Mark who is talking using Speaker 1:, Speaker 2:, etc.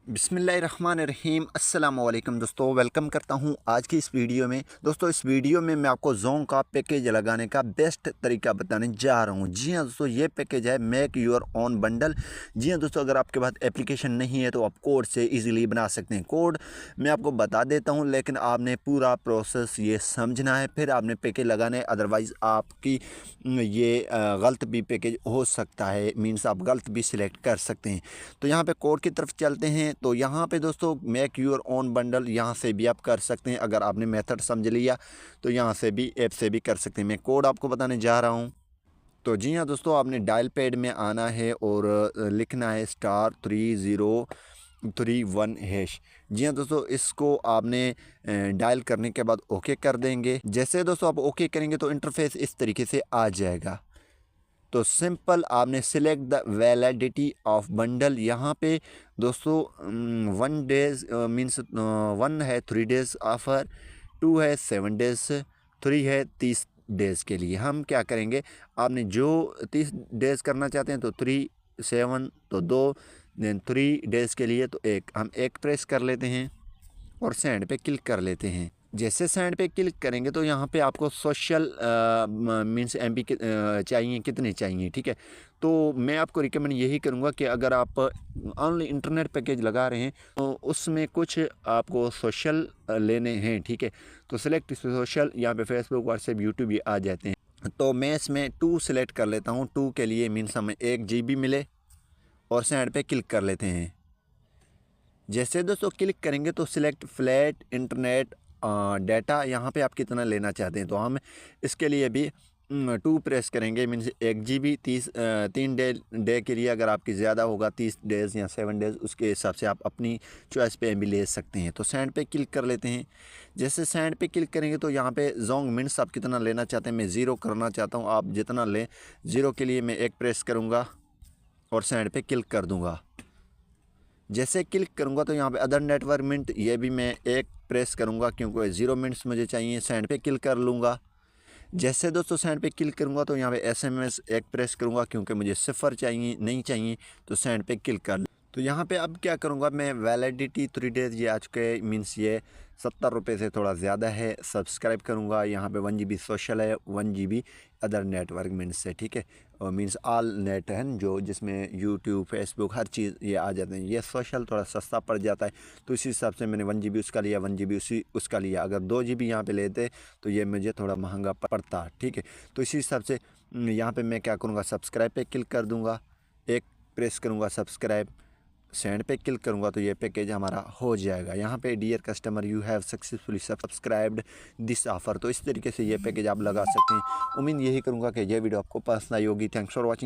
Speaker 1: बिस्मिल्लाहिर्रहमानिर्रहीम अस्सलाम वालेकुम दोस्तों, वेलकम करता हूं आज की इस वीडियो में। दोस्तों इस वीडियो में मैं आपको ज़ोंग का पैकेज लगाने का बेस्ट तरीका बताने जा रहा हूं। जी हां दोस्तों, ये पैकेज है मेक योर ओन बंडल। जी हां दोस्तों, अगर आपके पास एप्लीकेशन नहीं है तो आप कोड से इजीली बना सकते हैं। कोड मैं आपको बता देता हूँ, लेकिन आपने पूरा प्रोसेस ये समझना है, फिर आपने पैकेज लगाना है। अदरवाइज़ आपकी ये गलत भी पैकेज हो सकता है, मीन्स आप गलत भी सिलेक्ट कर सकते हैं। तो यहाँ पे कोड की तरफ चलते हैं। तो यहाँ पे दोस्तों मेक योर ओन बंडल, यहाँ से भी आप कर सकते हैं। अगर आपने मेथड समझ लिया तो यहाँ से भी ऐप से भी कर सकते हैं। मैं कोड आपको बताने जा रहा हूँ। तो जी हाँ दोस्तों, आपने डायल पैड में आना है और लिखना है *3031#। जी हाँ दोस्तों, इसको आपने डायल करने के बाद ओके कर देंगे। जैसे दोस्तों आप ओके करेंगे तो इंटरफेस इस तरीके से आ जाएगा। तो सिंपल आपने select the validity of bundle. यहाँ पे दोस्तों 1 डेज़ मीन्स 1 है 3 डेज़ ऑफ़र, 2 है 7 डेज़, 3 है 30 डेज़ के लिए। हम क्या करेंगे, आपने जो 30 डेज़ करना चाहते हैं तो 3, 7 तो 2, देन 3 डेज़ के लिए तो 1। हम 1 प्रेस कर लेते हैं और सेंड पे क्लिक कर लेते हैं। जैसे सेंड पे क्लिक करेंगे तो यहाँ पे आपको सोशल मीन्स एमबी चाहिए, कितने चाहिए, ठीक है। तो मैं आपको रिकमेंड यही करूँगा कि अगर आप ऑनली इंटरनेट पैकेज लगा रहे हैं तो उसमें कुछ आपको सोशल लेने हैं, ठीक है। तो सिलेक्ट सोशल, यहाँ पे फेसबुक, व्हाट्सएप, यूट्यूब ये आ जाते हैं। तो मैं इसमें 2 सेलेक्ट कर लेता हूँ। 2 के लिए मीन्स हमें 1 GB मिले और सेंड पे क्लिक कर लेते हैं। जैसे दोस्तों क्लिक करेंगे तो सिलेक्ट फ्लैट इंटरनेट डाटा, यहाँ पे आप कितना लेना चाहते हैं। तो हम इसके लिए भी 2 प्रेस करेंगे, मीन्स 1 GB 3 डे के लिए। अगर आपकी ज़्यादा होगा 30 डेज़ या 7 डेज़, उसके हिसाब से आप अपनी चॉइस पे भी ले सकते हैं। तो सेंड पे क्लिक कर लेते हैं। जैसे सेंड पे क्लिक करेंगे तो यहाँ पे जोंग मिनट्स आप कितना लेना चाहते हैं। मैं 0 करना चाहता हूँ, आप जितना लें। 0 के लिए मैं 1 प्रेस करूँगा और सेंड पे क्लिक कर दूँगा। जैसे क्लिक करूंगा तो यहाँ पे अदर नेटवर्क मिनट, ये भी मैं 1 प्रेस करूंगा क्योंकि 0 मिनट्स मुझे चाहिए। सेंड पे क्लिक कर लूँगा। जैसे दोस्तों सेंड पे क्लिक करूंगा तो यहाँ पे SMS 1 प्रेस करूंगा क्योंकि मुझे 0 चाहिए, नहीं चाहिए। तो सेंड पे क्लिक कर। तो यहाँ पे अब क्या करूँगा मैं, वैलिडिटी 3 डेज़ ये आ चुके हैं, मीन्स ये 70 रुपये से थोड़ा ज़्यादा है। सब्सक्राइब करूँगा। यहाँ पे 1 GB सोशल है, 1 GB अदर नेटवर्क मिनट्स से, ठीक है। और मीन्स ऑल नेट है जो जिसमें यूट्यूब, फेसबुक हर चीज़ ये आ जाते हैं। ये सोशल थोड़ा सस्ता पड़ जाता है, तो इसी हिसाब से मैंने 1 GB उसका लिया, 1 GB उसका लिया। अगर 2 GB यहाँ पे लेते तो ये मुझे थोड़ा महंगा पड़ता, ठीक है। तो इसी हिसाब से यहाँ पे मैं क्या करूँगा, सब्सक्राइब पे क्लिक कर दूँगा, 1 प्रेस करूँगा सब्सक्राइब, सेंड पे क्लिक करूँगा तो ये पैकेज हमारा हो जाएगा। यहाँ पे dear customer you have successfully subscribed this offer. तो इस तरीके से ये पैकेज आप लगा सकते हैं। उम्मीद यही करूँगा कि ये वीडियो आपको पसंद आई होगी। Thanks for watching.